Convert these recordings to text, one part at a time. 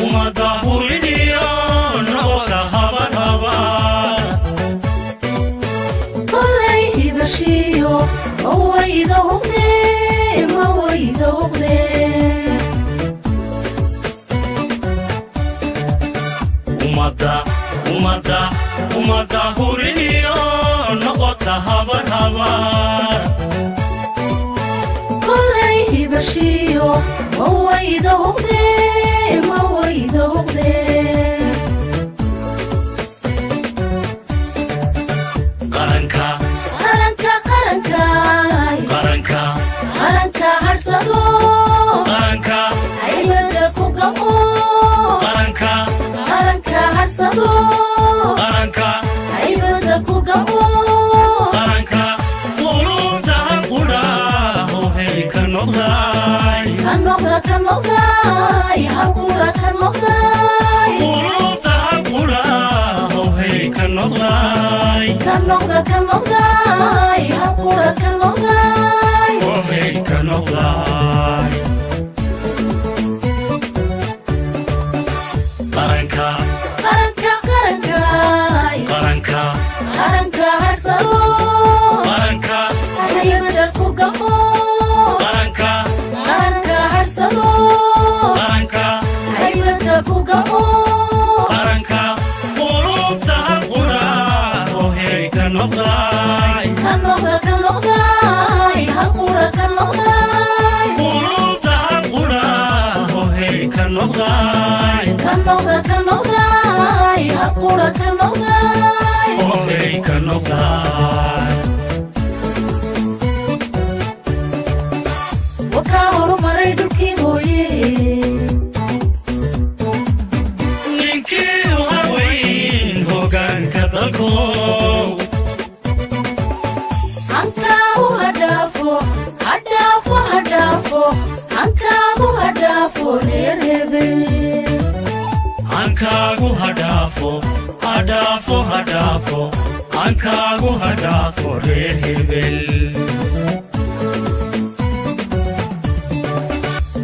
umada huliyo noqota habar habar kolay hibashiyo mawayda hubne umada huliyo noqota habar habar kolay hibashiyo mawayda hubne qaranka harsado qaranka haybada ku gamo qaranka harsado qaranka haybada ku gamo qaranka qulubta qura hooy ka noqday halqura ka noqday qulubta qura hooy ka noqday halqura ka noqday hooy ka noqday qaranka harsado qaranka haybada ku gamo qaranka harsado qaranka haybada ku gamo qaranka qulubta qura hooy ka noqday halqura ka noqday qulubta qura hooy ka noqday halqura ka noqday hooy ka noqday waka horumaray dhulkii hooye ninkii u haweyn hoggaanka dalkow hankaagu hadhaafo reer hebel hankaagu hadhaafo hankaagu hadhaafo reer hebel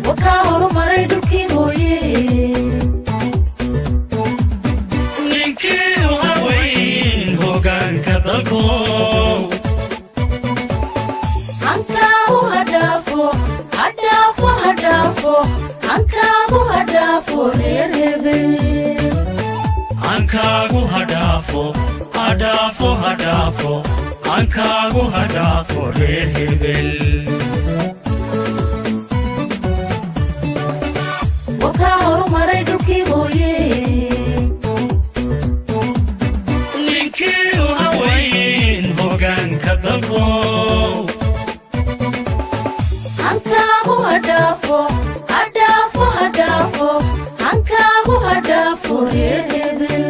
waka horumaray dhulkii hooye ninkii u haweyn hoggaanka dalkow hankaagu hadhaafo hankaagu hadhaafo reer hebel hankaagu hadhaafo hankaagu hadhaafo reer hebel waka horumaray dhulkii hooye ninkii u haweyn hoggaanka dalkow hankaagu hadhaafo hankaagu hadhaafo reer hebel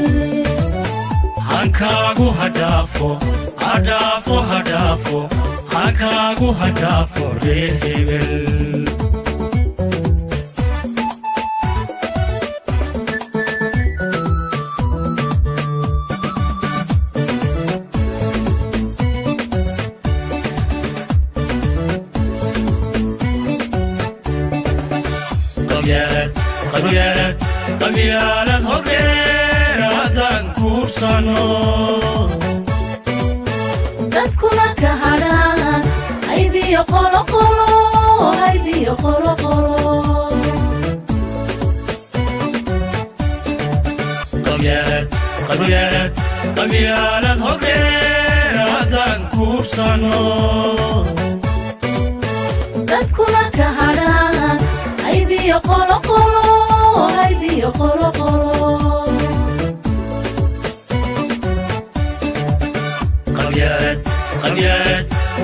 hankaagu hadhaafo hankaagu hadhaafo reer hebel qabyaalad horreer haddaan kuubsano dadkuna ka hadhaan haybiyo qoloqolo qabyaalad horreer haddaan kuubsano dadkuna ka hadhaan haybiyo qoloqolo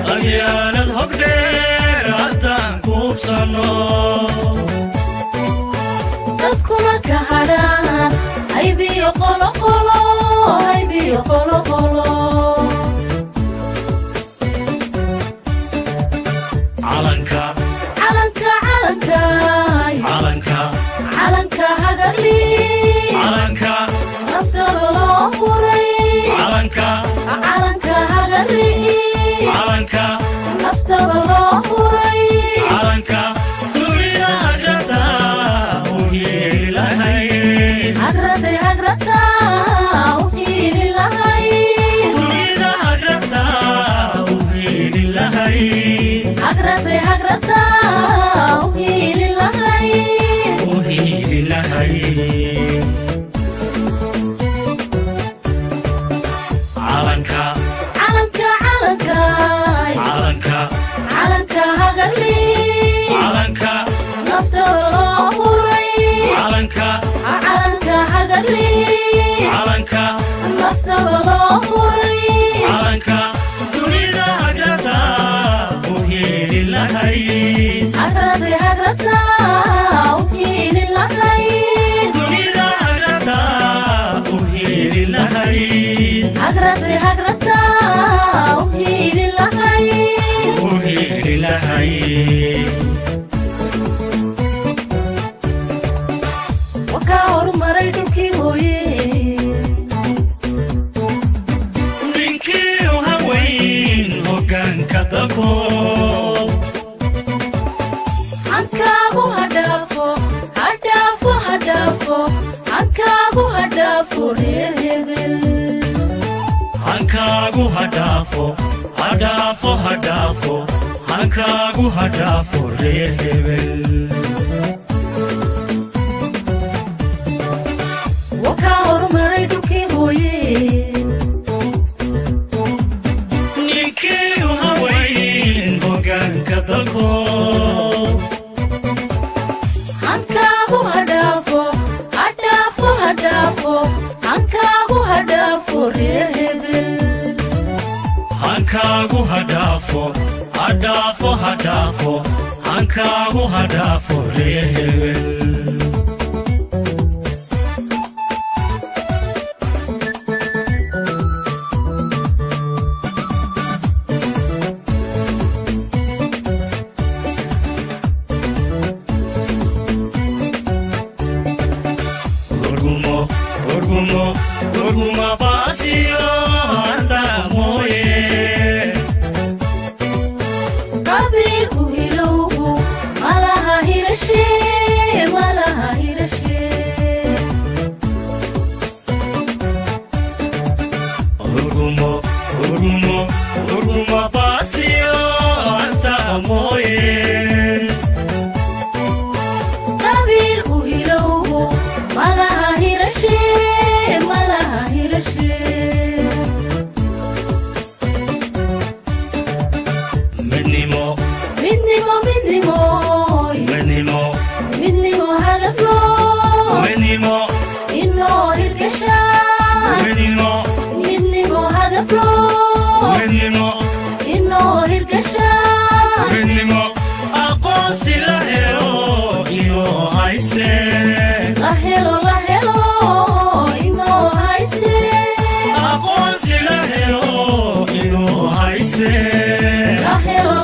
qabyaalad horreer haddaan kuubsano dadkuna ka hadhaan haybiyo qoloqolo calanka hagarli calanka naftaba loo furay calanka hagarli calanka naftaba loo furay calanka dunida hagrata hagrata uhili lahay dunida hagrata uhili lahay hagrata uhili lahay calanka hagarli calanka nafta loo huray calanka hagarli calanka nafta loo huray calanka dunida hagrata uhili lahay hagrata uhili lahay dunida hagrata uhili lahay hagrata uhili lahay waka horumaray dhulkii hooye ninkii u haweyn hoggaanka dalko hankaagu hadhaafo hankaagu hadhaafo reer hebel hankaagu hadhaafo hankaagu hadhaafo reer hebel waka horumaray dhulkii hooye ninkii u haweyn hoggaanka dalko hankaagu hadhaafo hankaagu hadhaafo reer hebel hankaagu hadhaafo hankaagu hadhaafo reer hebel Urguma basio anta moye qabiilku hilowgu malaha hirashe Urguma basio anta moye qabiilku hilowgu malaha hirashe midnimo hadaflo inoo hirgasha midnimo hadaflo inoo hirgasha aqoonsi la helo inoo hayse la helo inoo hayse aqoonsi la helo inoo hayse la helo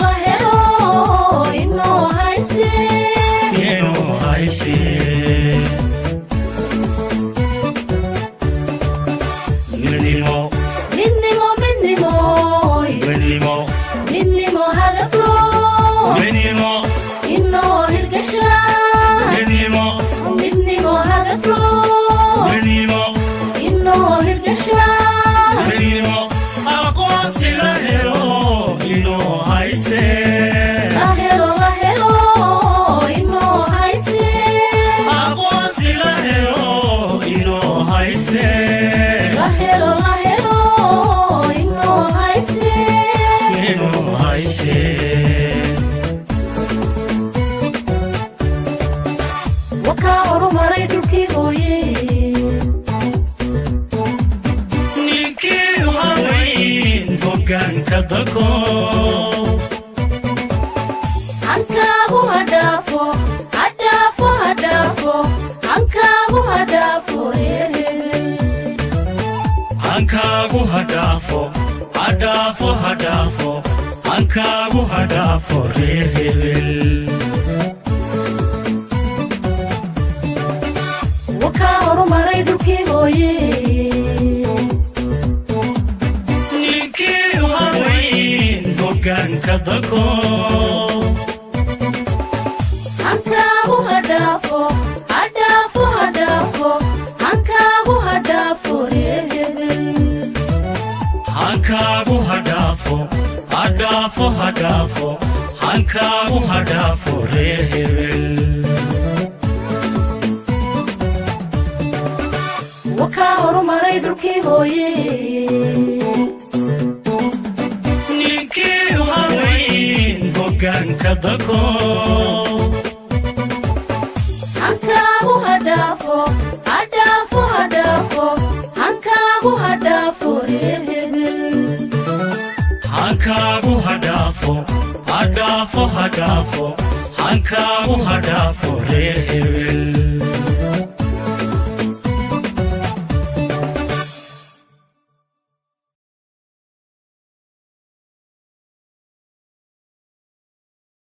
inoo hayse midnimo hadaflo inoo hirgasha midnimo hadaflo inoo hirgasha aqoonsi la helo inoo hayse la helo inoo hayse aqoonsi la helo inoo hayse la helo inoo hayse waka horumaray dhulkii hooye ninkii u haweyn hoggaanka dalko hankaagu hadhaafo hankaagu hadhaafo reer hebel hankaagu hadhaafo hankaagu hadhaafo reer hebel waka horumaray dhulkii hooye ninkii u haweyn hoggaanka dalko hankaagu hadhaafo hankaagu hadhaafo hadhaafo reer hebel hankaagu hadhaafo hadhaafo hadhaafo hankaagu hadhaafo reer hebel wakaa horumaray dhulkii hooye ninkii haweyn hoggaanka dalko hankaagu hadhaafo hadhaafo hadhaafo hankaagu hadhaafo reer hebel hankaagu hadhaafo hadhaafo hadhaafo hankaagu hadhaafo reer hebel